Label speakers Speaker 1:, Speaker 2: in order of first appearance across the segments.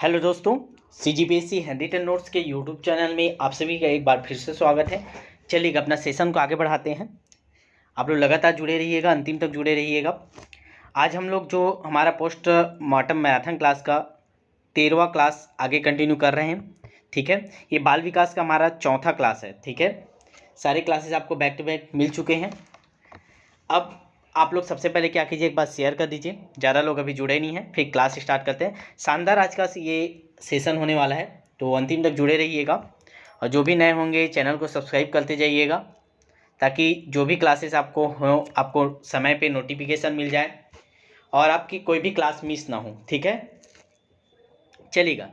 Speaker 1: Hello दोस्तों, CGPSC hand written notes के YouTube channel में आप सभी का एक बार फिर से स्वागत है। चलिए अपना सेशन को आगे बढ़ाते हैं। आप लोग लगातार जुड़े रहिएगा, अंतिम तक जुड़े रहिएगा। आज हम लोग जो हमारा पोस्ट मॉर्टम मैराथन क्लास का 13वां क्लास आगे कंटिन्यू कर रहे हैं। ठीक है, ये बाल विकास का हमारा चौथा क्लास है। ठीक है, सारे क्लासेस आपको बैक टू बैक मिल चुके हैं। अब आप लोग सबसे पहले क्या कीजिए, एक बार शेयर कर दीजिए। ज़्यादा लोग अभी जुड़े नहीं हैं, फिर क्लास स्टार्ट करते हैं। शानदार आज का ये सेशन होने वाला है, तो अंतिम तक जुड़े रहिएगा। और जो भी नए होंगे चैनल को सब्सक्राइब करते जाइएगा, ताकि जो भी क्लासेस आपको हो आपको समय पे नोटिफिकेशन मिल जाए और आपकी कोई भी क्लास मिस ना हो। ठीक है, चलिएगा।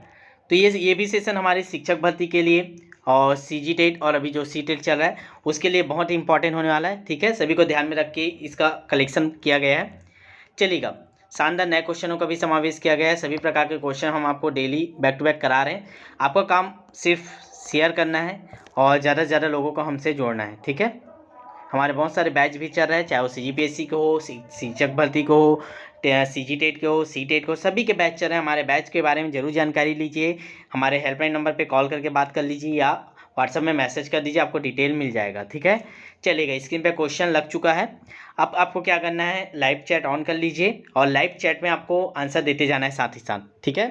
Speaker 1: तो ये भी सेशन हमारे शिक्षक भर्ती के लिए और CG टेट और अभी जो C टेट चल रहा है उसके लिए बहुत इंपॉर्टेंट होने वाला है। ठीक है, सभी को ध्यान में रख के इसका कलेक्शन किया गया है। चलिएगा, शानदार नए क्वेश्चनों का भी समावेश किया गया है। सभी प्रकार के क्वेश्चन हम आपको डेली बैक टू बैक करा रहे हैं। आपका काम सिर्फ शेयर करना है और ज़्यादा से ज़्यादा लोगों को हमसे जोड़ना है। ठीक है, हमारे बहुत सारे बैच भी चल रहे हैं, चाहे वो CGPSC को हो, शिक्षक भर्ती को हो, CG टेट के हो, C टेट को, सभी के बैच चल रहे हैं। हमारे बैच के बारे में ज़रूर जानकारी लीजिए। हमारे हेल्पलाइन नंबर पे कॉल करके बात कर लीजिए या व्हाट्सएप में मैसेज कर दीजिए, आपको डिटेल मिल जाएगा। ठीक है, चलिएगा। स्क्रीन पे क्वेश्चन लग चुका है। अब आपको क्या करना है, लाइव चैट ऑन कर लीजिए और लाइव चैट में आपको आंसर देते जाना है साथ ही साथ। ठीक है,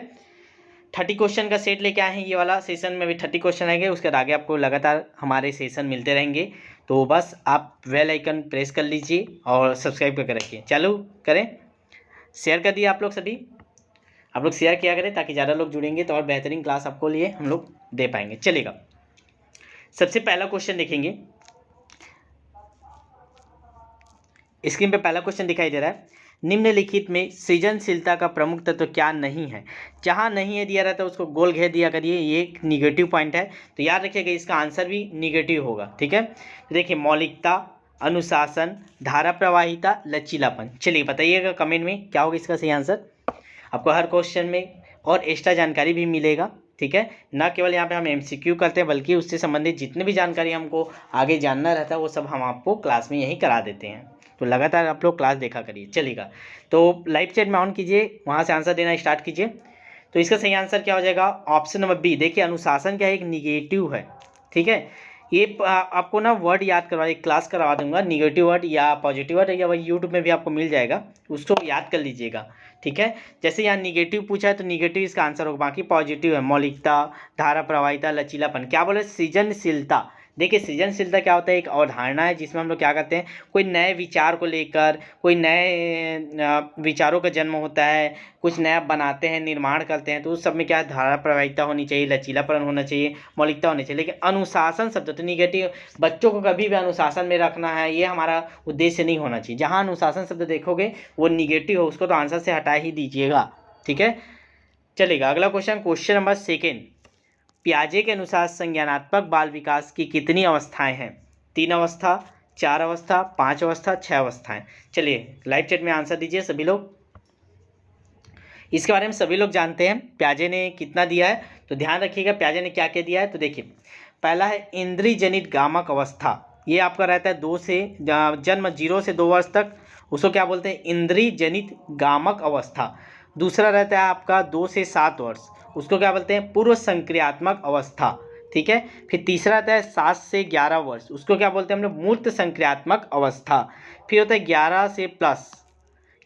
Speaker 1: 30 क्वेश्चन का सेट लेके आए हैं। ये वाला सेशन में भी 30 क्वेश्चन आएंगे, उसके आगे आपको लगातार हमारे सेशन मिलते रहेंगे। तो बस आप बेल आइकन प्रेस कर लीजिए और सब्सक्राइब करके रखिए। चालू करें, शेयर कर दिए आप लोग सभी। आप लोग शेयर किया करें ताकि ज़्यादा लोग जुड़ेंगे तो और बेहतरीन क्लास आपको लिए हम लोग दे पाएंगे। चलेगा, सबसे पहला क्वेश्चन देखेंगे। स्क्रीन पे पहला क्वेश्चन दिखाई दे रहा है, निम्नलिखित में सृजनशीलता का प्रमुख तत्व क्या नहीं है। जहां नहीं है दिया रहता है उसको गोल घेर दिया करिए, ये एक निगेटिव पॉइंट है, तो याद रखिएगा इसका आंसर भी निगेटिव होगा। ठीक है, तो देखिए, मौलिकता, अनुशासन, धारा प्रवाहिता, लचीलापन। चलिए बताइएगा कमेंट में क्या होगा इसका सही आंसर। आपको हर क्वेश्चन में और एक्स्ट्रा जानकारी भी मिलेगा। ठीक है, ना केवल यहाँ पे हम MCQ करते हैं बल्कि उससे संबंधित जितने भी जानकारी हमको आगे जानना रहता है वो सब हम आपको क्लास में यही करा देते हैं। तो लगातार आप लोग क्लास देखा करिए। चलिएगा, तो लाइव चैट में ऑन कीजिए, वहाँ से आंसर देना स्टार्ट कीजिए। तो इसका सही आंसर क्या हो जाएगा, ऑप्शन नंबर बी। देखिए, अनुशासन क्या है, एक निगेटिव है। ठीक है, ये आपको ना वर्ड याद करवा, एक क्लास करवा दूंगा, निगेटिव वर्ड या पॉजिटिव वर्ड, या वही यूट्यूब में भी आपको मिल जाएगा, उसको याद कर लीजिएगा। ठीक है, जैसे यहाँ निगेटिव पूछा है तो निगेटिव इसका आंसर होगा, बाकी पॉजिटिव है। मौलिकता, धारा प्रवाहिता, लचीलापन। क्या बोले, सृजनशीलता। देखिए, सृजनशीलता क्या होता है, एक अवधारणा है जिसमें हम लोग क्या करते हैं, कोई नए विचार को लेकर कोई नए विचारों का जन्म होता है, कुछ नया बनाते हैं, निर्माण करते हैं, तो उस सब में क्या है, धारा प्रवाहिता होनी चाहिए, लचीलापन होना चाहिए, मौलिकता होनी चाहिए। लेकिन अनुशासन शब्द तो निगेटिव, बच्चों को कभी भी अनुशासन में रखना है ये हमारा उद्देश्य नहीं होना चाहिए। जहाँ अनुशासन शब्द देखोगे वो निगेटिव हो, उसको तो आंसर से हटा ही दीजिएगा। ठीक है, चलेगा। अगला क्वेश्चन, क्वेश्चन नंबर सेकेंड। पियाजे के अनुसार संज्ञानात्मक बाल विकास की कितनी अवस्थाएं हैं। 3 अवस्था, 4 अवस्था, 5 अवस्था, 6 अवस्थाएं। चलिए लाइव चैट में आंसर दीजिए सभी लोग। इसके बारे में सभी लोग जानते हैं पियाजे ने कितना दिया है, तो ध्यान रखिएगा पियाजे ने क्या क्या दिया है। तो देखिए, पहला है इंद्रिय जनित गामक अवस्था, ये आपका रहता है 2 से जन्म 0 से 2 वर्ष तक, उसको क्या बोलते हैं, इंद्रिय जनित गामक अवस्था। दूसरा रहता है आपका 2 से 7 वर्ष, उसको क्या बोलते हैं, पूर्व संक्रियात्मक अवस्था। ठीक है, फिर तीसरा आता है 7 से 11 वर्ष, उसको क्या बोलते हैं हम लोग, मूर्त संक्रियात्मक अवस्था। फिर होता है 11 से प्लस,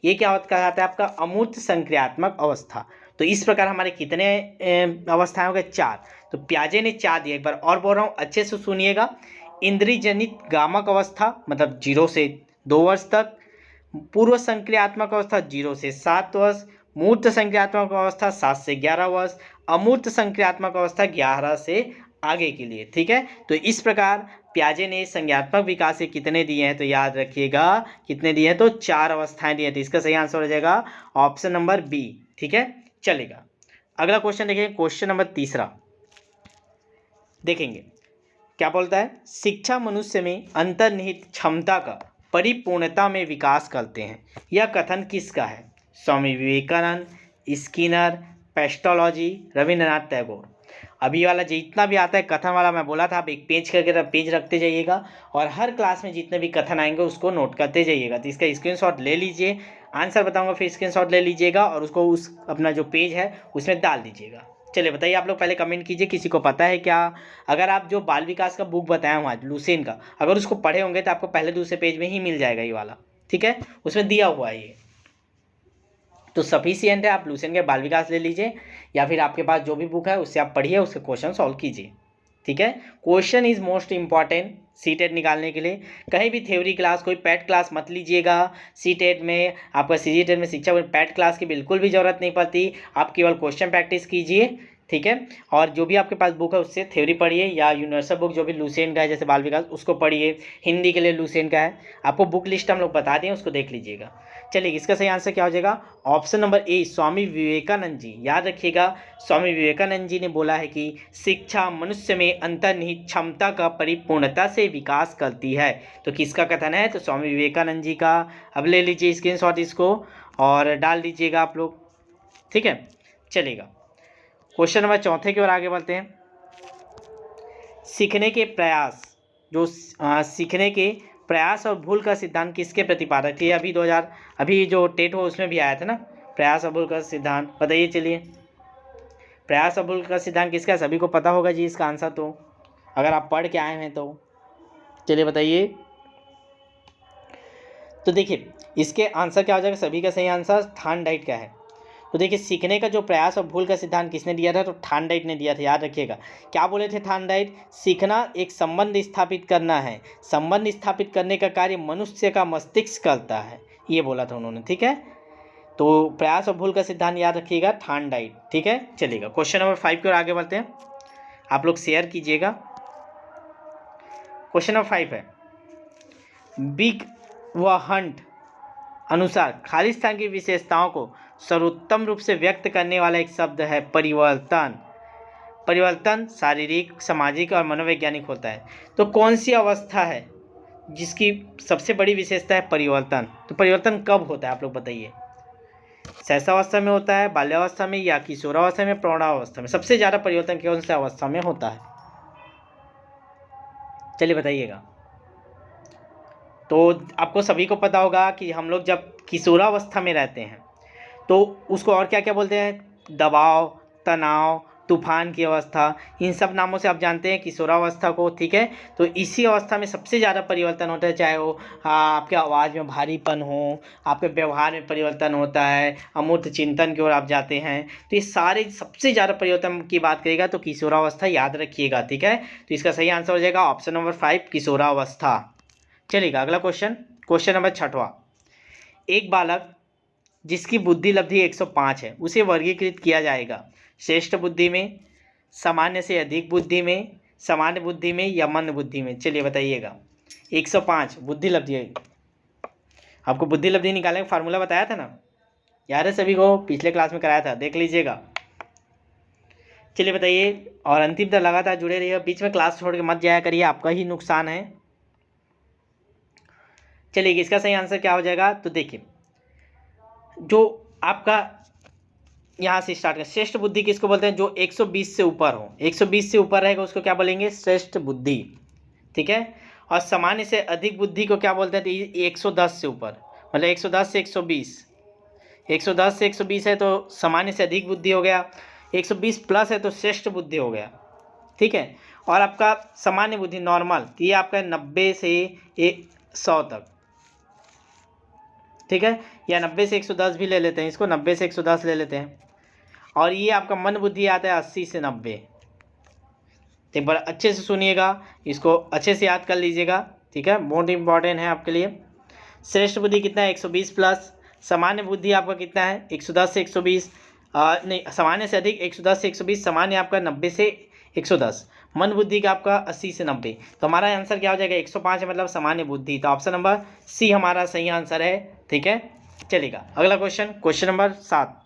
Speaker 1: ये क्या होता कहलाता है आपका अमूर्त संक्रियात्मक अवस्था। तो इस प्रकार हमारे कितने अवस्थाएं हो गए, 4। तो पियाजे ने 4 दिया। एक बार और बोल रहा हूँ, अच्छे से सुनिएगा। इंद्रिय जनित गामक अवस्था मतलब 0 से 2 वर्ष तक, पूर्व संक्रियात्मक अवस्था 0 से 7 वर्ष, मूर्त संक्रियात्मक अवस्था 7 से 11 वर्ष, अमूर्त संक्रियात्मक अवस्था 11 से आगे के लिए। ठीक है, तो इस प्रकार पियाजे ने संज्ञानात्मक विकास के कितने दिए हैं, तो याद रखिएगा कितने दिए हैं, तो 4 अवस्थाएं दिए। तो इसका सही आंसर हो जाएगा ऑप्शन नंबर बी। ठीक है, चलेगा। अगला क्वेश्चन देखिए, क्वेश्चन नंबर तीसरा देखेंगे। क्या बोलता है, शिक्षा मनुष्य में अंतर्निहित क्षमता का परिपूर्णता में विकास करते हैं। यह कथन किसका है, स्वामी विवेकानंद, स्किनर, पेस्टोलॉजी, रविंद्रनाथ टैगोर। अभी वाला जितना भी आता है कथन वाला, मैं बोला था आप एक पेज करके पेज रखते जाइएगा और हर क्लास में जितने भी कथन आएंगे उसको नोट करते जाइएगा। तो इसका स्क्रीनशॉट ले लीजिए, आंसर बताऊंगा, फिर स्क्रीनशॉट ले लीजिएगा और उसको उस अपना जो पेज है उसमें डाल दीजिएगा। चलिए बताइए आप लोग पहले कमेंट कीजिए, किसी को पता है क्या? अगर आप जो बाल विकास का बुक बताया हूँ आज लुसेन का, अगर उसको पढ़े होंगे तो आपको पहले दूसरे पेज में ही मिल जाएगा ये वाला, ठीक है, उसमें दिया हुआ है ये, तो सफिशियंट है। आप लुसेन के बाल विकास ले लीजिए या फिर आपके पास जो भी बुक है उससे आप पढ़िए, उसके क्वेश्चन सॉल्व कीजिए, ठीक है। Question is most important CTET निकालने के लिए। कहीं भी थ्योरी क्लास, कोई पैट क्लास मत लीजिएगा। सीटेट में आपका सीजीटेट में शिक्षक में पैट क्लास की बिल्कुल भी ज़रूरत नहीं पड़ती, आप केवल क्वेश्चन प्रैक्टिस कीजिए, ठीक है। और जो भी आपके पास बुक है उससे थ्योरी पढ़िए, या यूनिवर्सल बुक जो भी लुसेन का है जैसे बाल विकास उसको पढ़िए, हिंदी के लिए लुसेन का है, आपको बुक लिस्ट हम लोग बता दें, उसको देख लीजिएगा। चलिए इसका सही आंसर क्या हो जाएगा? Option number A, Swami Vivekananda ji. याद रखिएगा, स्वामी विवेकानंद जी ने बोला है कि शिक्षा मनुष्य में अंतर्निहित क्षमता का परिपूर्णता से विकास करती है। तो किसका कथन है? तो स्वामी विवेकानंद जी का। अब ले लीजिए स्क्रीनशॉट इसको और डाल दीजिएगा आप लोग, ठीक है। चलेगा क्वेश्चन नंबर चौथे की ओर आगे बढ़ते हैं। सीखने के प्रयास, जो सीखने के प्रयास और भूल का सिद्धांत किसके प्रतिपादक थे? अभी जो टेट हो उसमें भी आया था ना, प्रयास और भूल का सिद्धांत। बताइए चलिए, प्रयास और भूल का सिद्धांत किसका? सभी को पता होगा जी इसका आंसर, तो अगर आप पढ़ के आए हैं तो चलिए बताइए। तो देखिए इसके आंसर क्या हो जाएगा? सभी का सही आंसर थॉर्नडाइक का है। तो देखिए सीखने का जो प्रयास और भूल का सिद्धांत किसने दिया था? तो थॉर्नडाइक ने दिया था। याद रखिएगा क्या बोले थे थॉर्नडाइक? सीखना एक संबंध स्थापित करना है, संबंध स्थापित करने का कार्य मनुष्य का मस्तिष्क करता है, ये बोला था उन्होंने, ठीक है। तो प्रयास और भूल का सिद्धांत याद रखिएगा थॉर्नडाइक, ठीक है। चलिएगा क्वेश्चन नंबर 5 की ओर आगे बढ़ते हैं, आप लोग शेयर कीजिएगा। क्वेश्चन नंबर 5 है, बिग व हंट अनुसार खालिस्तान की विशेषताओं को सर्वोत्तम रूप से व्यक्त करने वाला एक शब्द है परिवर्तन। परिवर्तन शारीरिक, सामाजिक और मनोवैज्ञानिक होता है। तो कौन सी अवस्था है जिसकी सबसे बड़ी विशेषता है परिवर्तन? तो परिवर्तन कब होता है आप लोग बताइए? शैशवावस्था में होता है, बाल्यावस्था में, या किशोरावस्था में, प्रौढ़ावस्था में? सबसे ज़्यादा परिवर्तन कौन सी अवस्था में होता है? चलिए बताइएगा। तो आपको सभी को पता होगा कि हम लोग जब किशोरावस्था में रहते हैं तो उसको और क्या क्या बोलते हैं? दबाव, तनाव, तूफान की अवस्था, इन सब नामों से आप जानते हैं किशोरावस्था को, ठीक है। तो इसी अवस्था में सबसे ज़्यादा परिवर्तन होता है, चाहे वो आपके आवाज़ में भारीपन हो, आपके व्यवहार में परिवर्तन होता है, अमूर्त चिंतन की ओर आप जाते हैं। तो ये सारे सबसे ज़्यादा परिवर्तन की बात करेगा तो किशोरावस्था याद रखिएगा, ठीक है। तो इसका सही आंसर हो जाएगा ऑप्शन नंबर 5 किशोरावस्था। चलिएगा अगला क्वेश्चन, क्वेश्चन नंबर 6वां। एक बालक जिसकी बुद्धि लब्धि 105 है उसे वर्गीकृत किया जाएगा श्रेष्ठ बुद्धि में, सामान्य से अधिक बुद्धि में, सामान्य बुद्धि में, या मंद बुद्धि में? चलिए बताइएगा। 105 बुद्धि लब्धि है, आपको बुद्धि लब्धि निकालने का फार्मूला बताया था ना, याद है सभी को? पिछले क्लास में कराया था, देख लीजिएगा। चलिए बताइए, और अंतिम तक लगातार जुड़े रहिए, बीच में क्लास छोड़ के मत जाया करिए, आपका ही नुकसान है। चलिए इसका सही आंसर क्या हो जाएगा? तो देखिए जो आपका यहाँ से स्टार्ट कर, श्रेष्ठ बुद्धि किसको बोलते हैं? जो 120 से ऊपर हो, 120 से ऊपर रहेगा उसको क्या बोलेंगे? श्रेष्ठ बुद्धि, ठीक है। और सामान्य से अधिक बुद्धि को क्या बोलते हैं? तो 110 से ऊपर, मतलब 110 से 120, 110 से 120 है तो सामान्य से अधिक बुद्धि हो गया, 120 प्लस है तो श्रेष्ठ बुद्धि हो गया, ठीक है। और आपका सामान्य बुद्धि नॉर्मल, तो ये आपका 90 से 100 तक, ठीक है, या 90 से 110 भी ले लेते हैं, इसको 90 से 110 ले लेते हैं। और ये आपका मन बुद्धि आता है 80 से 90। तो एक बार अच्छे से सुनिएगा, इसको अच्छे से याद कर लीजिएगा, ठीक है, बहुत इंपॉर्टेंट है आपके लिए। श्रेष्ठ बुद्धि कितना है? 120 प्लस। सामान्य बुद्धि आपका कितना है? 110 से 120, नहीं सामान्य से अधिक 110 से 120, सामान्य आपका 90 से 110, मन बुद्धि का आपका 80 से 90। तो हमारा आंसर क्या हो जाएगा? 105 है, मतलब सामान्य बुद्धि। तो ऑप्शन नंबर सी हमारा सही आंसर है, ठीक है। चलेगा अगला क्वेश्चन, क्वेश्चन नंबर 7।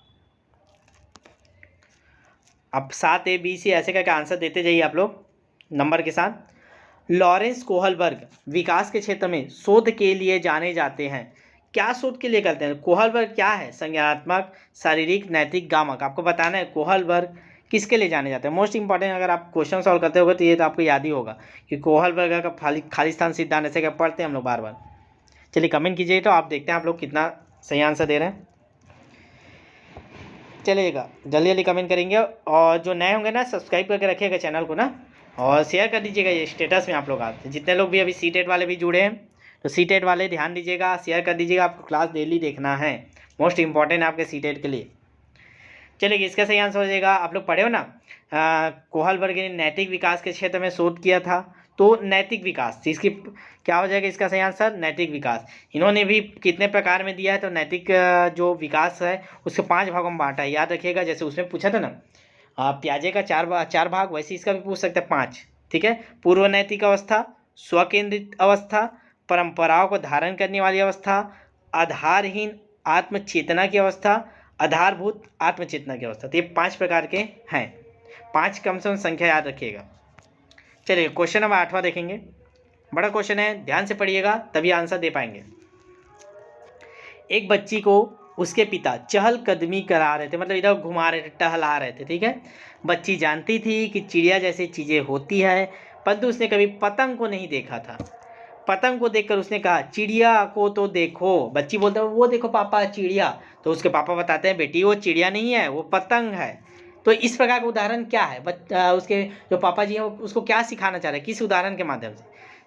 Speaker 1: अब 7 A B C ऐसे करके आंसर देते जाइए आप लोग नंबर के साथ। लॉरेंस कोहलबर्ग विकास के क्षेत्र में शोध के लिए जाने जाते हैं। क्या शोध के लिए करते हैं? कोहलबर्ग क्या है? संज्ञानात्मक, शारीरिक, नैतिक, गामक। आपको बताना है कोहलबर्ग किसके लिए जाने जाते हैं। मोस्ट इंपॉर्टेंट, अगर आप क्वेश्चन सॉल्व करते होगे तो ये तो आपको याद ही होगा कि कोहलबर्ग का खालिस्तान सिद्धांत ऐसे क्या पढ़ते हैं हम लोग बार बार। चलिए कमेंट कीजिए तो आप देखते हैं आप लोग कितना सही आंसर दे रहे हैं। चलिएगा, जल्दी जल्दी कमेंट करेंगे, और जो नए होंगे ना सब्सक्राइब करके रखिएगा चैनल को ना, और शेयर कर दीजिएगा ये स्टेटस में। आप लोग आते जितने लोग भी अभी सीटेट वाले भी जुड़े हैं, तो सीटेट वाले ध्यान दीजिएगा, शेयर कर दीजिएगा। आपको क्लास डेली देखना है, मोस्ट इंपॉर्टेंट है आपके सीटेट के लिए। चलिए, इसका सही आंसर हो जाएगा, आप लोग पढ़े हो ना, कोहलबर्ग ने नैतिक विकास के क्षेत्र में शोध किया था, तो नैतिक विकास, इसकी क्या हो जाएगा इसका सही आंसर? नैतिक विकास। इन्होंने भी कितने प्रकार में दिया है, तो नैतिक जो विकास है उसको 5 भागों में बांटा है, याद रखिएगा। जैसे उसमें पूछा था ना प्याजे का 4 भाग, वैसे इसका भी पूछ सकते हैं 5, ठीक है। पूर्व नैतिक अवस्था, स्वकेंद्रित अवस्था, परंपराओं को धारण करने वाली अवस्था, आधारहीन आत्मचेतना की अवस्था, आधारभूत आत्मचेतना की अवस्था। तो ये 5 प्रकार के हैं, 5 कम से कम संख्या याद रखिएगा। चलिए, क्वेश्चन नंबर 8वां देखेंगे। बड़ा क्वेश्चन है, ध्यान से पढ़िएगा तभी आंसर दे पाएंगे। एक बच्ची को उसके पिता चहलकदमी करा रहे थे, मतलब इधर घुमा रहे थे, टहला रहे थे, ठीक है। बच्ची जानती थी कि चिड़िया जैसी चीज़ें होती है, परंतु उसने कभी पतंग को नहीं देखा था। पतंग को देखकर उसने कहा, चिड़िया को तो देखो। बच्ची बोलता है, वो देखो पापा चिड़िया। तो उसके पापा बताते हैं, बेटी वो चिड़िया नहीं है, वो पतंग है। तो इस प्रकार का उदाहरण क्या है? उसके जो पापा जी हैं उसको क्या सिखाना चाह रहे हैं, किस उदाहरण के माध्यम से?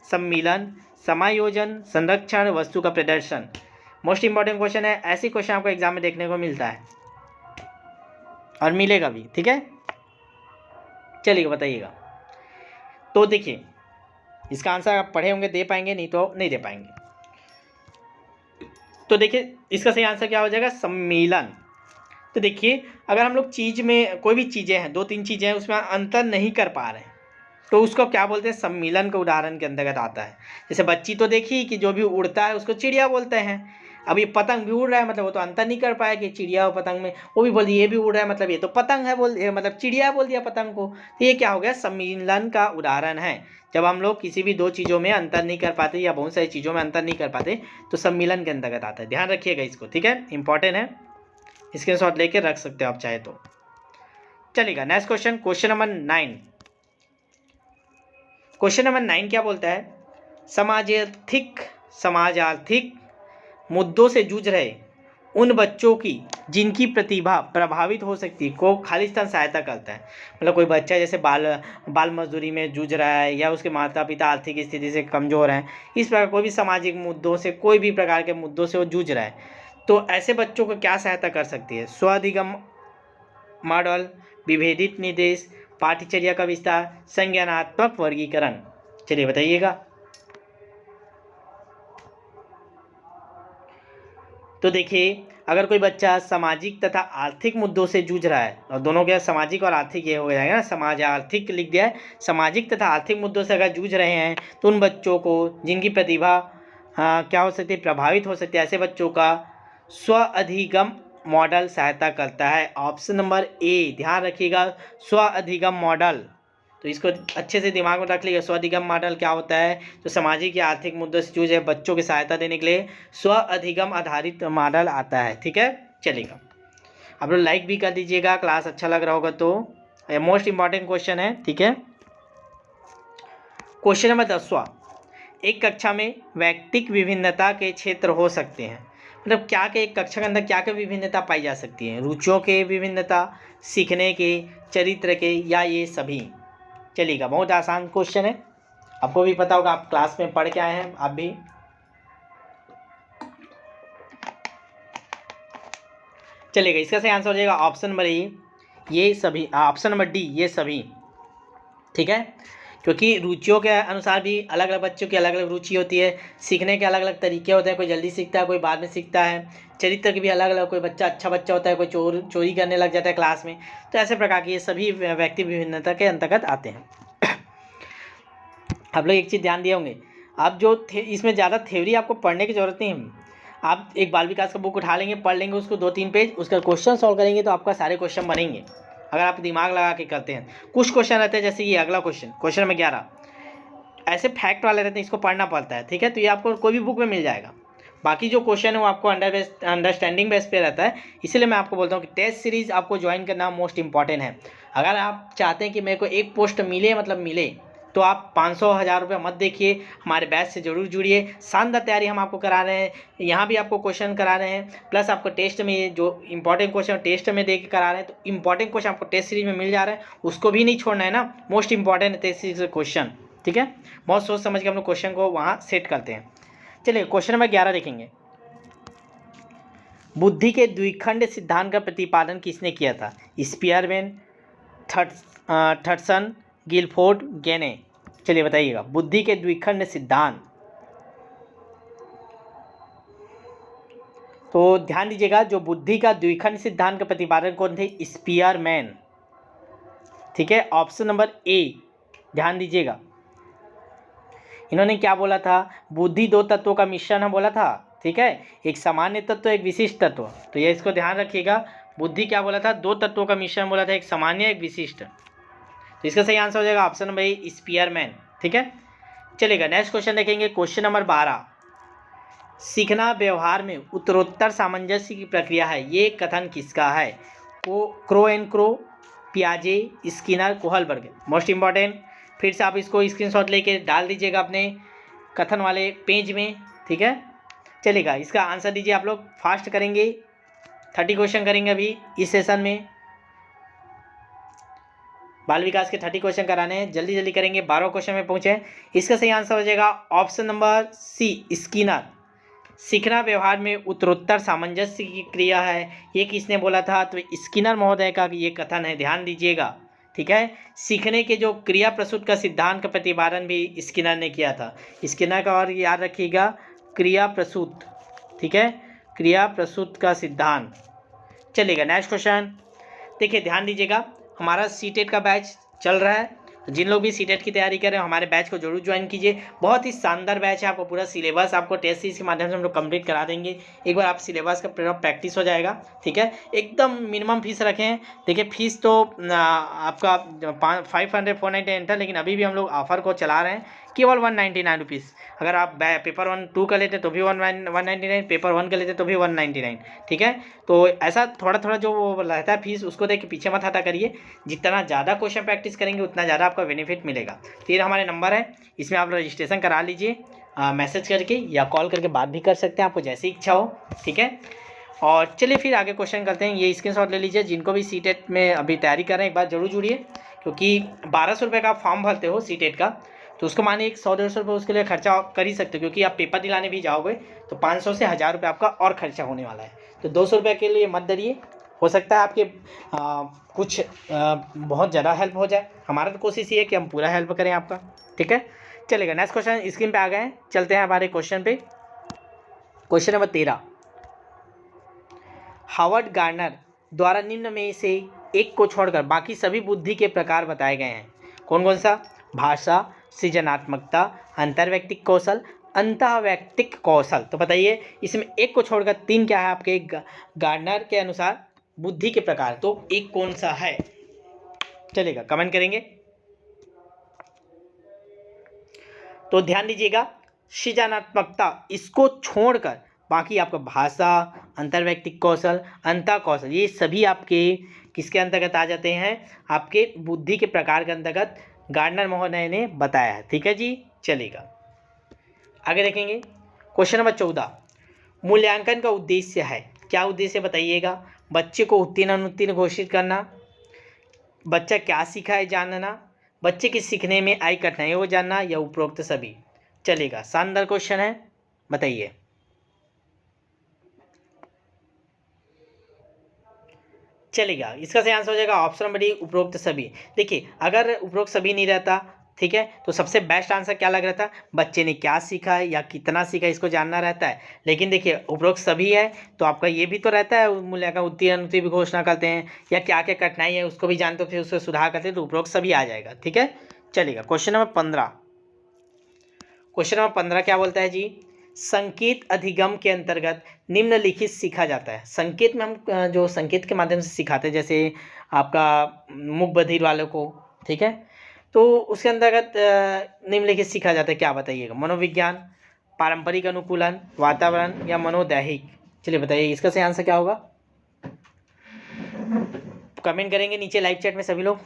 Speaker 1: सम्मिलन, समायोजन, संरक्षण, वस्तु का प्रदर्शन। मोस्ट इंपॉर्टेंट क्वेश्चन है, ऐसे क्वेश्चन आपको एग्जाम में देखने को मिलता है और मिलेगा भी, ठीक है। चलिए बताइएगा। तो देखिए, इसका आंसर आप पढ़े होंगे, दे पाएंगे, नहीं तो नहीं दे पाएंगे। तो देखिए, इसका सही आंसर क्या हो जाएगा? सम्मिलन। तो देखिए, अगर हम लोग चीज़ में कोई भी चीज़ें हैं, 2-3 चीज़ें हैं, उसमें अंतर नहीं कर पा रहे हैं, तो उसको क्या बोलते हैं? सम्मिलन का उदाहरण के अंतर्गत आता है। जैसे बच्ची तो देखी कि जो भी उड़ता है उसको चिड़िया बोलते हैं। अब ये पतंग भी उड़ रहा है, मतलब वो तो अंतर नहीं कर पाया कि चिड़िया और पतंग में, वो भी बोल दिया ये भी उड़ रहा है, मतलब ये तो पतंग है, मतलब चिड़िया बोल दिया पतंग को। तो ये क्या हो गया? सम्मिलन का उदाहरण है। जब हम लोग किसी भी 2 चीज़ों में अंतर नहीं कर पाते या बहुत सारी चीज़ों में अंतर नहीं कर पाते, तो सम्मिलन के अंतर्गत आता है। ध्यान रखिएगा इसको, ठीक है, इंपॉर्टेंट है, स्क्रीनशॉट लेके रख सकते हो आप चाहे तो। चलिएगा, next question, question number 9। Question number 9 क्या बोलता है? समाजार्थिक मुद्दों से जूझ रहे उन बच्चों की जिनकी प्रतिभा प्रभावित हो सकती को खालिस्तान सहायता करता है। मतलब कोई बच्चा जैसे बाल मजदूरी में जूझ रहा है, या उसके माता पिता आर्थिक स्थिति से कमज़ोर हैं, इस प्रकार कोई भी सामाजिक मुद्दों से, कोई भी प्रकार के मुद्दों से वो जूझ रहा है, तो ऐसे बच्चों को क्या सहायता कर सकती है? स्वाधिगम मॉडल, विभेदित निर्देश, पाठ्यचर्या का विस्तार, संज्ञानात्मक वर्गीकरण। चलिए बताइएगा। तो देखिए, अगर कोई बच्चा सामाजिक तथा आर्थिक मुद्दों से जूझ रहा है, और दोनों के सामाजिक और आर्थिक ये हो जाएगा ना, समाज आर्थिक लिख दिया है, सामाजिक तथा आर्थिक मुद्दों से अगर जूझ रहे हैं, तो उन बच्चों को जिनकी प्रतिभा क्या हो सकती है? प्रभावित हो सकती है, ऐसे बच्चों का स्व अधिगम मॉडल सहायता करता है। ऑप्शन नंबर ए, ध्यान रखिएगा, स्व अधिगम मॉडल। तो इसको अच्छे से दिमाग में रख लीजिए, स्व अधिगम मॉडल क्या होता है? तो सामाजिक या आर्थिक मुद्दों से जूझे बच्चों की सहायता देने के लिए स्व अधिगम आधारित मॉडल आता है, ठीक है। चलिएगा, आप लोग लाइक भी कर दीजिएगा, क्लास अच्छा लग रहा होगा तो। मोस्ट इंपॉर्टेंट क्वेश्चन है, ठीक है। क्वेश्चन नंबर 10वां, एक कक्षा में वैयक्तिक विभिन्नता के क्षेत्र हो सकते हैं। मतलब क्या के एक कक्षा के अंदर क्या क्या विभिन्नता पाई जा सकती है? रुचियों के विभिन्नता, सीखने के, चरित्र के, या ये सभी? चलिएगा, बहुत आसान क्वेश्चन है, आपको भी पता होगा, आप क्लास में पढ़ के आए हैं आप भी। चलिएगा, इसका सही आंसर हो जाएगा ऑप्शन नंबर ए, ये सभी, ऑप्शन नंबर डी, ये सभी, ठीक है। क्योंकि रुचियों के अनुसार भी अलग अलग बच्चों की अलग अलग रुचि होती है, सीखने के अलग अलग तरीके होते हैं, कोई जल्दी सीखता है, कोई बाद में सीखता है, चरित्र की भी अलग अलग, कोई बच्चा अच्छा बच्चा होता है, कोई चोरी करने लग जाता है क्लास में। तो ऐसे प्रकार की ये सभी व्यक्ति विभिन्नता के अंतर्गत आते हैं। आप लोग एक चीज़ ध्यान दिए होंगे, आप जो इसमें ज़्यादा थ्योरी आपको पढ़ने की ज़रूरत नहीं है। आप एक बाल विकास का बुक उठा लेंगे, पढ़ लेंगे उसको 2-3 पेज, उसका क्वेश्चन सॉल्व करेंगे तो आपका सारे क्वेश्चन बनेंगे, अगर आप दिमाग लगा के करते हैं। कुछ क्वेश्चन रहते हैं, जैसे ये अगला क्वेश्चन, क्वेश्चन नंबर 11, ऐसे फैक्ट वाले रहते हैं, इसको पढ़ना पड़ता है, ठीक है। तो ये आपको कोई भी बुक में मिल जाएगा। बाकी जो क्वेश्चन है वो आपको अंडरस्टैंडिंग बेस पे रहता है, इसीलिए मैं आपको बोलता हूँ कि टेस्ट सीरीज़ आपको ज्वाइन करना मोस्ट इंपॉर्टेंट है। अगर आप चाहते हैं कि मेरे को एक पोस्ट मिले, मतलब मिले, तो आप 500-1000 रुपये मत देखिए, हमारे बैच से ज़रूर जुड़िए। शानदार तैयारी हम आपको करा रहे हैं, यहाँ भी आपको क्वेश्चन करा रहे हैं, प्लस आपको टेस्ट में जो इंपॉर्टेंट क्वेश्चन टेस्ट में दे के करा रहे हैं। तो इंपॉर्टेंट क्वेश्चन आपको टेस्ट सीरीज में मिल जा रहा है, उसको भी नहीं छोड़ना है ना, मोस्ट इंपॉर्टेंट है टेस्ट सीरीज क्वेश्चन, ठीक है। बहुत सोच समझ के हम लोग क्वेश्चन को वहाँ सेट करते हैं। चलिए क्वेश्चन नंबर 11 देखेंगे। बुद्धि के द्विखंड सिद्धांत का प्रतिपादन किसने किया था? स्पीयरमैन, थॉमसन, गिलफोर्ड, गेने। चलिए बताइएगा, बुद्धि के द्विखंड सिद्धांत। तो ध्यान दीजिएगा, जो बुद्धि का द्विखंड सिद्धांत का प्रतिपादन कौन थे? स्पीयरमैन, ठीक है। ऑप्शन नंबर ए ध्यान दीजिएगा। इन्होंने क्या बोला था? बुद्धि दो तत्वों का मिश्रण है बोला था, ठीक है, एक सामान्य तत्व एक विशिष्ट तत्व। तो ये इसको ध्यान रखिएगा, बुद्धि क्या बोला था? दो तत्वों का मिश्रण बोला था, एक सामान्य एक विशिष्ट। तो इसका सही आंसर हो जाएगा ऑप्शन नंबर ए स्पीयरमैन, ठीक है। चलेगा नेक्स्ट क्वेश्चन देखेंगे, क्वेश्चन नंबर 12। सीखना व्यवहार में उत्तरोत्तर सामंजस्य की प्रक्रिया है, ये कथन किसका है? क्रो एंड क्रो, पियाजे, स्किनर, कोहलबर्ग। मोस्ट इंपॉर्टेंट, फिर से आप इसको स्क्रीनशॉट लेके डाल दीजिएगा अपने कथन वाले पेज में, ठीक है। चलेगा, इसका आंसर दीजिए आप लोग, फास्ट करेंगे, 30 क्वेश्चन करेंगे अभी इस सेशन में। बाल विकास के 30 क्वेश्चन कराने हैं, जल्दी जल्दी करेंगे, 12 क्वेश्चन में पहुँचे। इसका सही आंसर हो जाएगा ऑप्शन नंबर सी स्किनर। सीखना व्यवहार में उत्तरोत्तर सामंजस्य की क्रिया है, ये किसने बोला था? तो स्किनर महोदय का ये कथन है, ध्यान दीजिएगा, ठीक है। सीखने के जो क्रिया प्रसूत का सिद्धांत का प्रतिपादन भी स्किनर ने किया था। स्किनर का और याद रखिएगा, क्रिया प्रसूत, ठीक है, क्रिया प्रसूत का सिद्धांत। चलेगा नेक्स्ट क्वेश्चन देखिए, ध्यान दीजिएगा, हमारा सीटेट का बैच चल रहा है, तो जिन लोग भी सीटेट की तैयारी कर रहे हैं हमारे बैच को जरूर ज्वाइन कीजिए। बहुत ही शानदार बैच है, आपको पूरा सिलेबस आपको टेस्ट सीरीज के माध्यम से हम लोग कंप्लीट करा देंगे। एक बार आप सिलेबस का पूरा प्रैक्टिस हो जाएगा, ठीक है। एकदम मिनिमम फीस रखें, देखिए फीस तो आपका 500 499 था, लेकिन अभी भी हम लोग ऑफर को चला रहे हैं, केवल 199 रुपीज़। अगर आप पेपर 1 2 का लेते तो भी 199, पेपर 1 का लेते तो भी 199, ठीक है। तो ऐसा थोड़ा थोड़ा जो वो रहता है फीस, उसको देख के पीछे मत हटा करिए, जितना ज़्यादा क्वेश्चन प्रैक्टिस करेंगे उतना ज़्यादा आपका बेनिफिट मिलेगा। तो ये हमारे नंबर है, इसमें आप रजिस्ट्रेशन करा लीजिए, मैसेज करके या कॉल करके बात भी कर सकते हैं, आपको जैसी इच्छा हो, ठीक है। और चलिए फिर आगे क्वेश्चन करते हैं। ये स्क्रीनशॉट ले लीजिए, जिनको भी सीटेट में अभी तैयारी कर रहे हैं एक बार जरूर जुड़िए, क्योंकि 1200 रुपये का आप फॉर्म भरते हो सीटेट का, तो उसको मानिए 100-150 रुपये उसके लिए खर्चा कर ही सकते हो, क्योंकि आप पेपर दिलाने भी जाओगे तो 500 से 1000 रुपये आपका और खर्चा होने वाला है। तो 200 रुपये के लिए मत डरिए, हो सकता है आपके कुछ बहुत ज़्यादा हेल्प हो जाए। हमारा तो कोशिश ये है कि हम पूरा हेल्प करें आपका, ठीक है। चलेगा नेक्स्ट क्वेश्चन स्क्रीन पे आ गए हैं, चलते हैं हमारे क्वेश्चन पे। Question number 13। हावर्ड गार्नर द्वारा निम्न में से एक को छोड़कर बाकी सभी बुद्धि के प्रकार बताए गए हैं, कौन कौन सा? भाषा, सृजनात्मकता, अंतर्वैयक्तिक कौशल, अंतःवैयक्तिक कौशल। तो बताइए, इसमें एक को छोड़कर 3 क्या है आपके गार्नर के अनुसार बुद्धि के प्रकार, तो एक कौन सा है? चलेगा, कमेंट करेंगे। तो ध्यान दीजिएगा, सृजनात्मकता इसको छोड़कर बाकी आपका भाषा, अंतर्वैयक्तिक कौशल, अंतः कौशल, ये सभी आपके किसके अंतर्गत आ जाते हैं? आपके बुद्धि के प्रकार के अंतर्गत गार्डनर महोदय ने बताया है, ठीक है जी। चलेगा आगे देखेंगे, क्वेश्चन नंबर 14। मूल्यांकन का उद्देश्य है, क्या उद्देश्य बताइएगा? बच्चे को उत्तीर्ण अनुत्तीर्ण घोषित करना, बच्चा क्या सीखा है जानना, बच्चे की सीखने में आई कठिनाइयों को जानना, या उपरोक्त सभी। चलेगा, शानदार क्वेश्चन है, बताइए। चलेगा, इसका सही आंसर हो जाएगा ऑप्शन नंबर डी उपरोक्त सभी। देखिए, अगर उपरोक्त सभी नहीं रहता, ठीक है, तो सबसे बेस्ट आंसर क्या लग रहा था? बच्चे ने क्या सीखा है या कितना सीखा है, इसको जानना रहता है। लेकिन देखिए, उपरोक्त सभी है तो आपका ये भी तो रहता है, मूल्यांकन उत्तीर्ण अनुत्तीर्ण भी घोषणा करते हैं, या क्या क्या कठिनाई है उसको भी जानते हो, फिर उससे सुधार करते हैं, तो उपरोक्त सभी आ जाएगा, ठीक है। चलेगा, क्वेश्चन नंबर 15। क्वेश्चन नंबर 15 क्या बोलता है जी? संकेत अधिगम के अंतर्गत निम्नलिखित सीखा जाता है। संकेत में हम जो संकेत के माध्यम से सिखाते हैं, जैसे आपका मूक बधिर वालों को, ठीक है, तो उसके अंतर्गत निम्नलिखित सीखा जाता है, क्या बताइएगा? मनोविज्ञान, पारंपरिक अनुकूलन, वातावरण, या मनोदैहिक। चलिए बताइए, इसका सही आंसर क्या होगा? कमेंट करेंगे नीचे लाइव चैट में सभी लोग।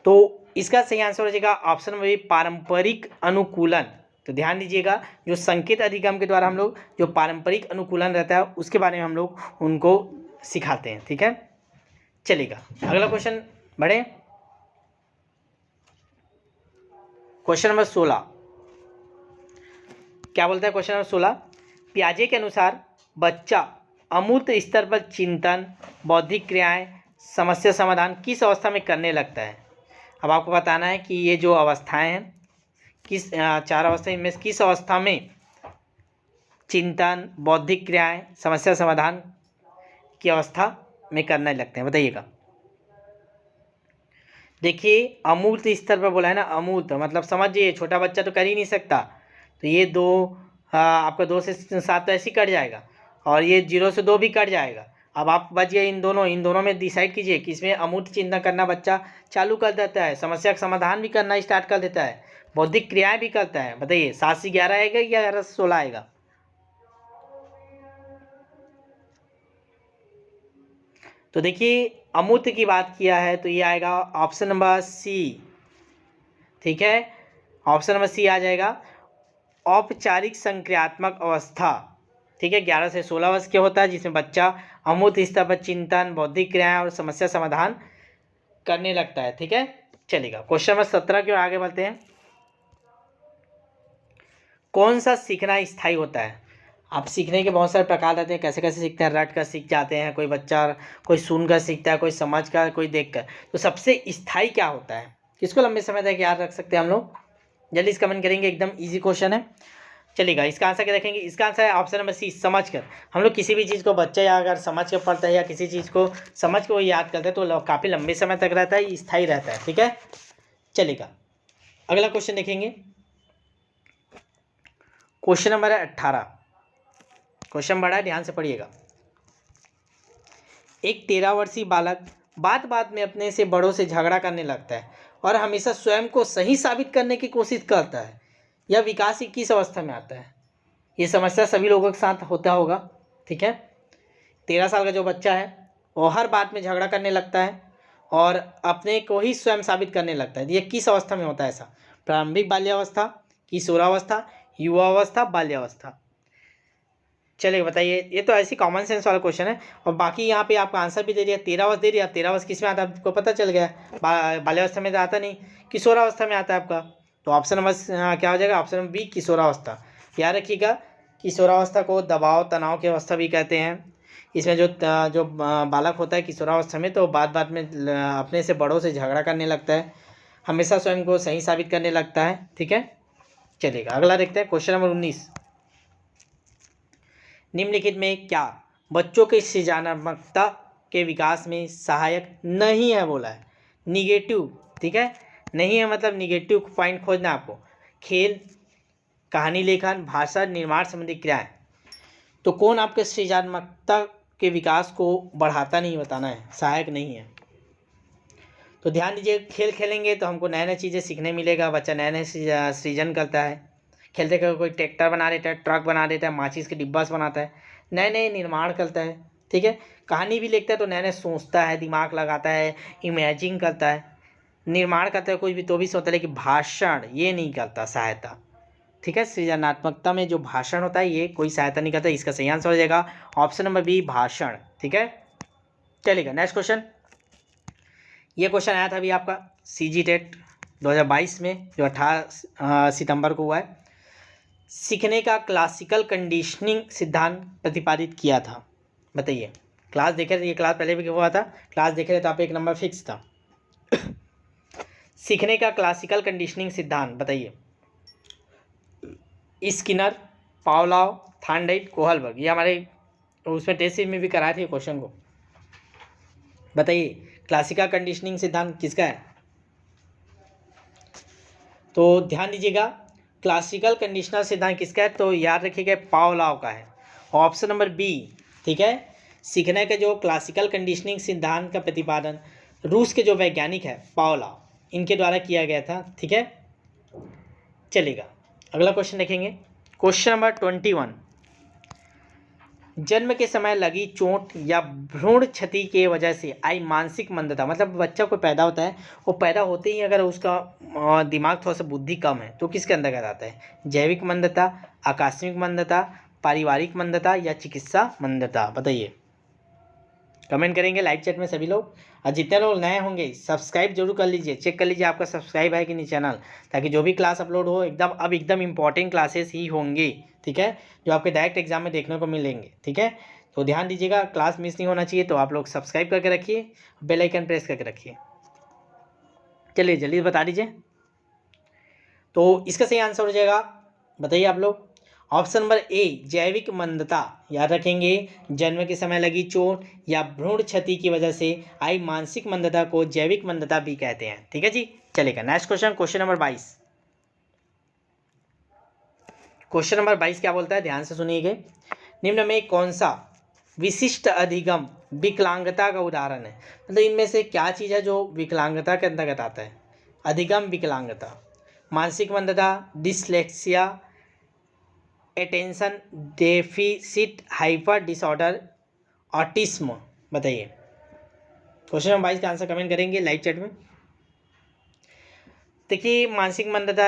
Speaker 1: तो इसका सही आंसर हो जाएगा ऑप्शन नंबर बी, पारंपरिक अनुकूलन। तो ध्यान दीजिएगा, जो संकेत अधिगम के द्वारा हम लोग जो पारंपरिक अनुकूलन रहता है उसके बारे में हम लोग उनको सिखाते हैं। ठीक है, चलेगा अगला क्वेश्चन बढ़े। क्वेश्चन नंबर 16 क्या बोलता है? क्वेश्चन नंबर 16, पियाजे के अनुसार बच्चा अमूर्त स्तर पर चिंतन, बौद्धिक क्रियाएं, समस्या समाधान किस अवस्था में करने लगता है? अब आपको बताना है कि ये जो अवस्थाएं हैं किस चार अवस्था इनमें से किस अवस्था में चिंतन, बौद्धिक क्रियाएं, समस्या समाधान की अवस्था में करने लगते हैं, बताइएगा। देखिए अमूर्त स्तर पर बोला है ना, अमूर्त मतलब समझिए छोटा बच्चा तो कर ही नहीं सकता, तो ये दो आपका 2 से 7 तो ऐसे ही कट जाएगा और ये 0 से 2 भी कट जाएगा। अब आप बच गए इन दोनों में डिसाइड कीजिए कि इसमें अमूर्त चिंतन करना बच्चा चालू कर देता है, समस्या का समाधान भी करना स्टार्ट कर देता है, बौद्धिक क्रियाएं भी करता है। बताइए 7 से 11 आएगा या 11 से 16 आएगा? तो देखिए अमूर्त की बात किया है तो ये आएगा ऑप्शन नंबर सी। ठीक है, ऑप्शन नंबर सी आ जाएगा, औपचारिक संक्रियात्मक अवस्था। ठीक है, 11 से 16 वर्ष के होता है जिसमें बच्चा अमूर्त स्तर पर चिंतन, बौद्धिक क्रियाएं और समस्या समाधान करने लगता है। ठीक है, चलेगा क्वेश्चन नंबर 17 की ओर आगे बढ़ते हैं। कौन सा सीखना स्थायी होता है? आप सीखने के बहुत सारे प्रकार रहते हैं, कैसे कैसे सीखते हैं, रट कर सीख जाते हैं, कोई बच्चा कोई सुन कर सीखता है, कोई समझ कर, कोई देख कर। तो सबसे स्थायी क्या होता है, किसको लंबे समय तक याद रख सकते हैं हम लोग? जल्दी से कमेंट करेंगे, एकदम इजी क्वेश्चन है। चलेगा इसका आंसर क्या देखेंगे? इसका आंसर है ऑप्शन नंबर सी, समझ कर। हम लोग किसी भी चीज़ को बच्चा या अगर समझ कर पढ़ता है या किसी चीज़ को समझ कर वो याद करता है तो काफ़ी लंबे समय तक रहता है, स्थायी रहता है। ठीक है, चलेगा अगला क्वेश्चन देखेंगे। क्वेश्चन नंबर है 18। क्वेश्चन बड़ा है, ध्यान से पढ़िएगा। एक 13 वर्षीय बालक बात बात में अपने से बड़ों से झगड़ा करने लगता है और हमेशा स्वयं को सही साबित करने की कोशिश करता है। यह विकास की किस अवस्था में आता है? ये समस्या सभी लोगों के साथ होता होगा। ठीक है, 13 साल का जो बच्चा है वो हर बात में झगड़ा करने लगता है और अपने को ही स्वयं साबित करने लगता है। ये किस अवस्था में होता है ऐसा? प्रारंभिक बाल्यावस्था, किशोरावस्था, युवावस्था, बाल्यावस्था? चलिए बताइए, ये तो ऐसी कॉमन सेंस वाला क्वेश्चन है और बाकी यहाँ पे आपका आंसर भी दे दिया, 13 वर्ष दे दिया। 13 वर्ष किस में आता है आपको पता चल गया, बाल्यावस्था में तो आता नहीं, किशोरावस्था में आता है आपका। तो ऑप्शन नंबर क्या हो जाएगा? ऑप्शन नंबर बी, किशोरावस्था। याद रखिएगा, किशोरावस्था को दबाव तनाव की अवस्था भी कहते हैं। इसमें जो बालक होता है किशोरावस्था में तो बात बात में अपने से बड़ों से झगड़ा करने लगता है, हमेशा स्वयं को सही साबित करने लगता है। ठीक है, चलिएगा अगला देखते हैं। क्वेश्चन नंबर 19, निम्नलिखित में क्या बच्चों की सृजनात्मकता के विकास में सहायक नहीं है? बोला है निगेटिव। ठीक है, नहीं है मतलब निगेटिव पॉइंट खोजना है आपको। खेल, कहानी लेखन, भाषा, निर्माण संबंधी क्रियाएं। तो कौन आपके सृजनात्मकता के विकास को बढ़ाता नहीं, बताना है, सहायक नहीं है? तो ध्यान दीजिए, खेल खेलेंगे तो हमको नए नए चीज़ें सीखने मिलेगा, बच्चा नए नए सृजन करता है। खेलते खेलते कोई ट्रैक्टर बना देता है, ट्रक बना देता है, माचिस के डिब्बा से बनाता है, नए नए निर्माण करता है। ठीक है, कहानी भी लिखता है तो नए नए सोचता है, दिमाग लगाता है, इमेजिंग करता है, निर्माण करता है कोई भी तो भी सोचता है, लेकिन भाषण ये नहीं करता सहायता। ठीक है, सृजनात्मकता में जो भाषण होता है ये कोई सहायता नहीं करता। इसका सही आंसर हो जाएगा ऑप्शन नंबर बी, भाषण। ठीक है, चलेगा नेक्स्ट क्वेश्चन। ये क्वेश्चन आया था अभी आपका CG टेट 2022 में जो 18 सितंबर को हुआ है। सीखने का क्लासिकल कंडीशनिंग सिद्धांत प्रतिपादित किया था, बताइए। क्लास देखे थे, ये क्लास पहले भी हुआ था, क्लास देखे थे तो आप एक नंबर फिक्स था। सीखने का क्लासिकल कंडीशनिंग सिद्धांत बताइए। Skinner, Pavlov, Thorndike, Kohlberg. ये हमारे उसमें टेस्ट सीरीज में भी कराए थे क्वेश्चन को। बताइए क्लासिकल कंडीशनिंग सिद्धांत किसका है? तो ध्यान दीजिएगा, क्लासिकल कंडीशनल सिद्धांत किसका है? तो याद रखिएगा पावलोव का है, ऑप्शन नंबर बी। ठीक है, सीखने का जो क्लासिकल कंडीशनिंग सिद्धांत का प्रतिपादन रूस के जो वैज्ञानिक है पावलोव, इनके द्वारा किया गया था। ठीक है, चलेगा अगला क्वेश्चन देखेंगे। क्वेश्चन नंबर 21, जन्म के समय लगी चोट या भ्रूण क्षति के वजह से आई मानसिक मंदता, मतलब बच्चा कोई पैदा होता है, वो पैदा होते ही अगर उसका दिमाग थोड़ा सा बुद्धि कम है तो किसके अंतर्गत आता है? जैविक मंदता, आकस्मिक मंदता, पारिवारिक मंदता या चिकित्सा मंदता? बताइए, कमेंट करेंगे लाइव चैट में सभी लोग। और जितने लोग नए होंगे सब्सक्राइब जरूर कर लीजिए, चेक कर लीजिए आपका सब्सक्राइब है कि नहीं चैनल, ताकि जो भी क्लास अपलोड हो एकदम इंपॉर्टेंट क्लासेस ही होंगी, ठीक है, जो आपके डायरेक्ट एग्जाम में देखने को मिलेंगे, ठीक है। तो ध्यान दीजिएगा, क्लास मिस नहीं होना चाहिए, तो आप लोग सब्सक्राइब करके रखिए, बेल आइकन प्रेस करके रखिए। चलिए जल्दी बता दीजिए, तो इसका सही आंसर हो जाएगा, बताइए आप लोग। ऑप्शन नंबर ए जैविक मंदता, याद रखेंगे, जन्म के समय लगी चोट या भ्रूण क्षति की वजह से आई मानसिक मंदता को जैविक मंदता भी कहते हैं, ठीक है जी। चलेगा next question, question number 22। Question number 22 क्या बोलता है, ध्यान से सुनिएगा। निम्न में कौन सा विशिष्ट अधिगम विकलांगता का उदाहरण है? मतलब इनमें से क्या चीज़ है जो विकलांगता के अंतर्गत आता है? अधिगम विकलांगता, मानसिक मंदता, dyslexia, attention deficit hyper disorder, autism? बताइए, क्वेश्चन नंबर 22 का आंसर कमेंट करेंगे लाइव चैट में। देखिए, मानसिक मंदता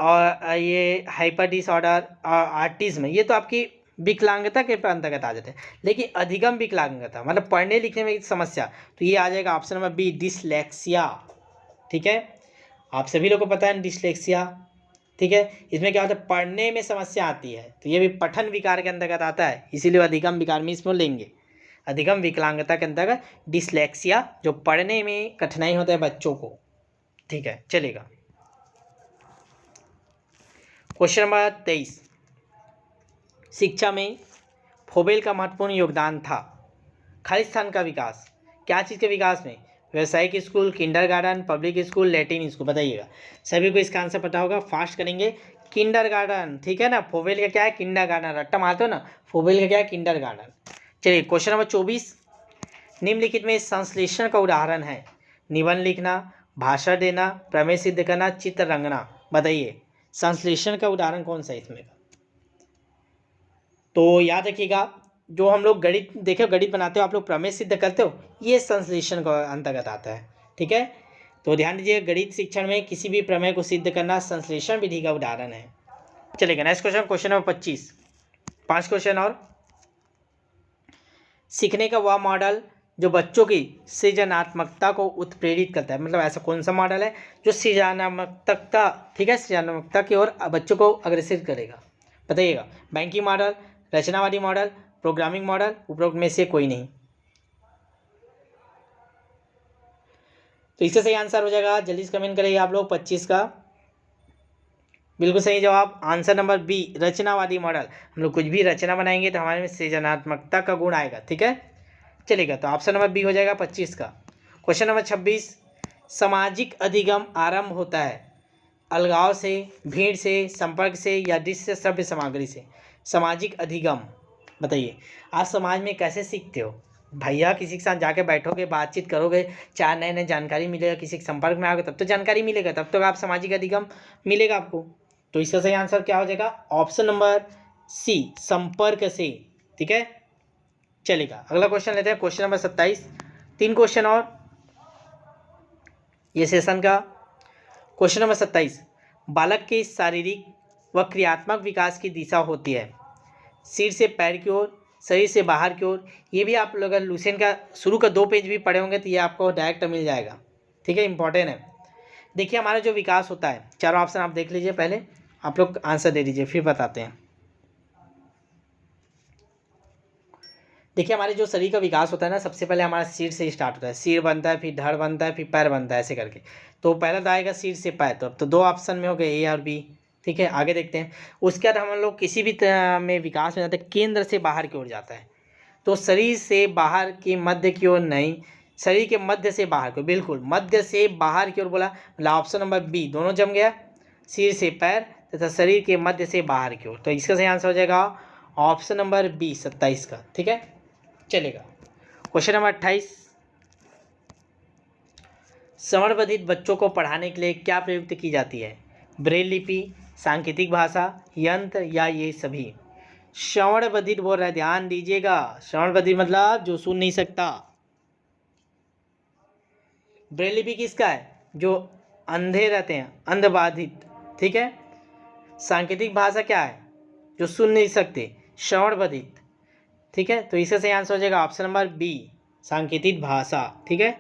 Speaker 1: और ये हाइपर डिसऑर्डर और ऑटिज्म, ये तो आपकी विकलांगता के अंतर्गत आ जाते हैं, लेकिन अधिगम विकलांगता मतलब पढ़ने लिखने में समस्या, तो ये आ जाएगा ऑप्शन नंबर बी डिसलेक्सिया, ठीक है। आप सभी लोग को पता है डिसलेक्सिया, ठीक है। इसमें क्या होता है, पढ़ने में समस्या आती है, तो ये भी पठन विकार के अंतर्गत आता है, इसीलिए अधिगम विकार में इसमें लेंगे। अधिगम विकलांगता के अंतर्गत डिसलेक्सिया, जो पढ़ने में कठिनाई होता है बच्चों को, ठीक है। चलेगा क्वेश्चन नंबर 23। शिक्षा में फोबेल का महत्वपूर्ण योगदान था। खालिस्तान का विकास, क्या चीज़ के विकास में? व्यावसायिक school, kindergarten, public school, Latin school? बताइएगा, सभी को इसका आंसर पता होगा, फास्ट करेंगे। किंडरगार्टन, ठीक है ना। फोबेल का क्या है? किंडरगार्टन, रट्टा मारते हो ना, फोबेल का क्या है? किंडरगार्टन। चलिए क्वेश्चन नंबर 24। निम्नलिखित में संश्लेषण का उदाहरण है? निबंध लिखना, भाषण देना, प्रमेय सिद्ध करना, चित्र रंगना? बताइए, संश्लेषण का उदाहरण कौन सा है इसमें? तो याद रखिएगा, जो हम लोग गणित देखे, गणित बनाते हो आप लोग, प्रमेय सिद्ध करते हो, ये संश्लेषण का अंतर्गत आता है, ठीक है। तो ध्यान दीजिए, गणित शिक्षण में किसी भी प्रमेय को सिद्ध करना संश्लेषण विधि का उदाहरण है। चलेगा next question, question number 25। 5 question और। सीखने का वह मॉडल जो बच्चों की सृजनात्मकता को उत्प्रेरित करता है, मतलब ऐसा कौन सा मॉडल है जो सृजनात्मकता, ठीक है, सृजनात्मकता की ओर बच्चों को अग्रसित करेगा? बताइएगा, बैंकिंग मॉडल, रचनावादी मॉडल, प्रोग्रामिंग मॉडल, उपरोक्त में से कोई नहीं। तो इसका सही आंसर हो जाएगा, जल्दी से कमेंट करिए आप लोग, 25 का बिल्कुल सही जवाब, आंसर नंबर बी रचनावादी मॉडल। हम लोग कुछ भी रचना बनाएंगे तो हमारे में सृजनात्मकता का गुण आएगा, ठीक है। चलेगा, तो ऑप्शन नंबर बी हो जाएगा 25 का। Question number 26। सामाजिक अधिगम आरंभ होता है अलगाव से, भीड़ से, संपर्क से या दृश्य श्रव्य सामग्री से? सामाजिक अधिगम, बताइए, आप समाज में कैसे सीखते हो? भैया किसी के साथ जाके बैठोगे, बातचीत करोगे, चार नए नए जानकारी मिलेगा, किसी के संपर्क में आओगे तब तो जानकारी मिलेगा, तब तो आप सामाजिक अधिगम मिलेगा आपको। तो इसका सही आंसर क्या हो जाएगा? ऑप्शन नंबर सी संपर्क से, ठीक है। चलेगा, अगला क्वेश्चन लेते हैं, क्वेश्चन नंबर 27। 3 क्वेश्चन और ये सेशन का। Question number 27। बालक के शारीरिक व क्रियात्मक विकास की दिशा होती है सिर से पैर की ओर, शरीर से बाहर की ओर। ये भी आप लोग अगर लुसेंट का शुरू का 2 पेज भी पढ़े होंगे तो ये आपको डायरेक्ट मिल जाएगा, ठीक है, इंपॉर्टेंट है। देखिए, हमारा जो विकास होता है, चारों ऑप्शन आप देख लीजिए, पहले आप लोग आंसर दे दीजिए फिर बताते हैं। देखिए, हमारे जो शरीर का विकास होता है ना, सबसे पहले हमारा सिर से स्टार्ट होता है, सिर बनता है, फिर धड़ बनता है, फिर पैर बनता है, ऐसे करके। तो पहला तो आएगा सिर से पैर, तो अब तो 2 ऑप्शन में हो गए, ए और बी, ठीक है। आगे देखते हैं, उसके बाद हम लोग किसी भी तरह में विकास में जाते हैं, केंद्र से बाहर की ओर जाता है, तो शरीर से बाहर की मध्य की ओर नहीं, शरीर के मध्य से बाहर को, बिल्कुल मध्य से बाहर की ओर बोला, मतलब ऑप्शन नंबर बी दोनों जम गया, सिर से पैर तथा शरीर के मध्य से बाहर की ओर। तो इसका सही आंसर हो जाएगा ऑप्शन नंबर बी 27 का, ठीक है। चलेगा, क्वेश्चन नंबर 28। श्रवणबधित बच्चों को पढ़ाने के लिए क्या प्रयुक्त की जाती है? ब्रेल लिपि, सांकेतिक भाषा, यंत्र या ये सभी? श्रवण बधिर बोल रहा है, ध्यान दीजिएगा। श्रवण बधिर मतलब जो सुन नहीं सकता। ब्रेल लिपि किसका है? जो अंधे रहते हैं, अंधबाधित, ठीक है। सांकेतिक भाषा क्या है? जो सुन नहीं सकते, श्रवण बधित, ठीक है। तो इसका सही आंसर हो जाएगा ऑप्शन नंबर बी, सांकेतिक भाषा, ठीक है।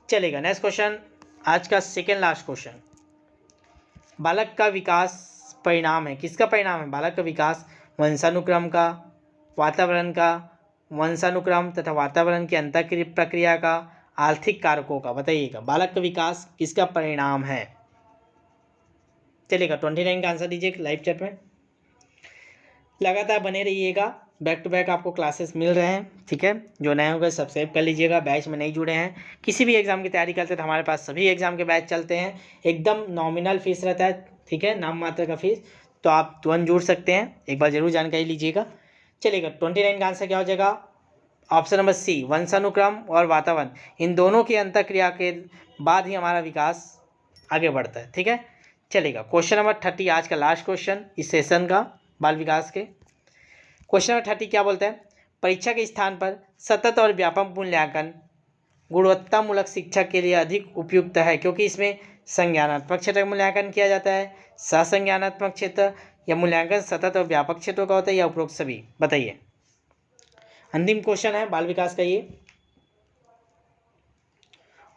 Speaker 1: चलेगा, नेक्स्ट क्वेश्चन, आज का सेकेंड लास्ट क्वेश्चन। बालक का विकास परिणाम है, किसका परिणाम है? बालक का विकास वंशानुक्रम का, वातावरण का, वंशानुक्रम तथा वातावरण की अंतःक्रिया प्रक्रिया का, आर्थिक कारकों का। बताइएगा, बालक का विकास किसका परिणाम है? चलेगा, 29 का आंसर दीजिए लाइव चैट में। लगातार बने रहिएगा, बैक टू बैक आपको क्लासेस मिल रहे हैं, ठीक है। जो नए होंगे सब्सक्राइब कर लीजिएगा। बैच में नहीं जुड़े हैं, किसी भी एग्जाम की तैयारी करते हैं तो हमारे पास सभी एग्जाम के बैच चलते हैं, एकदम नॉमिनल फीस रहता है, ठीक है, नाम मात्र का फीस। तो आप तुरंत जुड़ सकते हैं, एक बार जरूर जानकारी लीजिएगा। चलेगा, 29 का आंसर क्या हो जाएगा? ऑप्शन नंबर सी, वंशानुक्रम और वातावरण, इन दोनों की अंतःक्रिया के बाद ही हमारा विकास आगे बढ़ता है, ठीक है। चलेगा, क्वेश्चन नंबर 30 आज का लास्ट क्वेश्चन इस सेशन का बाल विकास के। क्वेश्चन नंबर 30 क्या बोलते हैं? परीक्षा के स्थान पर सतत और व्यापक मूल्यांकन गुणवत्तामूलक शिक्षा के लिए अधिक उपयुक्त है, क्योंकि इसमें संज्ञानात्मक क्षेत्र का मूल्यांकन किया जाता है, ससंज्ञानात्मक क्षेत्र, या मूल्यांकन सतत और व्यापक क्षेत्रों का होता है, या उपरोक्त सभी। बताइए, अंतिम क्वेश्चन है बाल विकास का ये,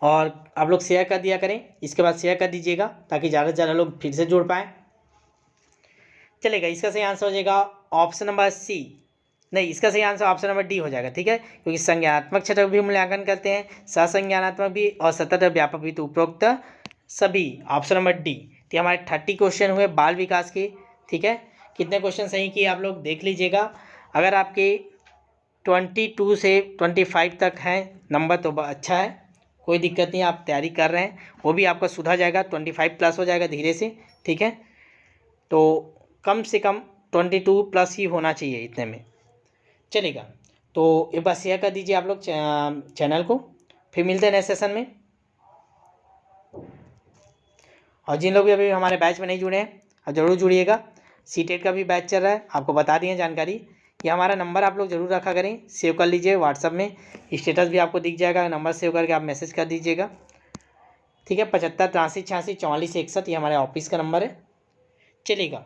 Speaker 1: और आप लोग शेयर कर दिया करें, इसके बाद शेयर कर दीजिएगा ताकि ज़्यादा से ज़्यादा लोग फिर से जुड़ पाएँ। चलेगा, इसका सही आंसर हो जाएगा ऑप्शन नंबर सी, नहीं, इसका सही आंसर ऑप्शन नंबर डी हो जाएगा, ठीक है, क्योंकि संज्ञानात्मक क्षेत्र का भी मूल्यांकन करते हैं, ससंज्ञानात्मक भी, और सतत और व्यापक भी, तो उपरोक्त सभी, ऑप्शन नंबर डी। तो हमारे 30 क्वेश्चन हुए बाल विकास के, ठीक है। कितने क्वेश्चन सही किए आप लोग देख लीजिएगा। अगर आपके 22 से 25 तक हैं नंबर तो अच्छा है, कोई दिक्कत नहीं, आप तैयारी कर रहे हैं, वो भी आपका सुधर जाएगा, 25 प्लस हो जाएगा धीरे से, ठीक है। तो कम से कम 22 प्लस ही होना चाहिए इतने में, चलेगा। तो एक बार शेयर कर दीजिए आप लोग चैनल को, फिर मिलते हैं नेक्स्ट सेशन में। और जिन लोग भी अभी हमारे बैच में नहीं जुड़े हैं, अब ज़रूर जुड़िएगा। सीटेट का भी बैच चल रहा है, आपको बता दिए जानकारी। ये हमारा नंबर आप लोग ज़रूर रखा करें, सेव कर लीजिए, व्हाट्सअप में स्टेटस भी आपको दिख जाएगा, नंबर सेव करके आप मैसेज कर दीजिएगा, ठीक है। 75 83 86 44 61, ये हमारे ऑफिस का नंबर है, चलेगा।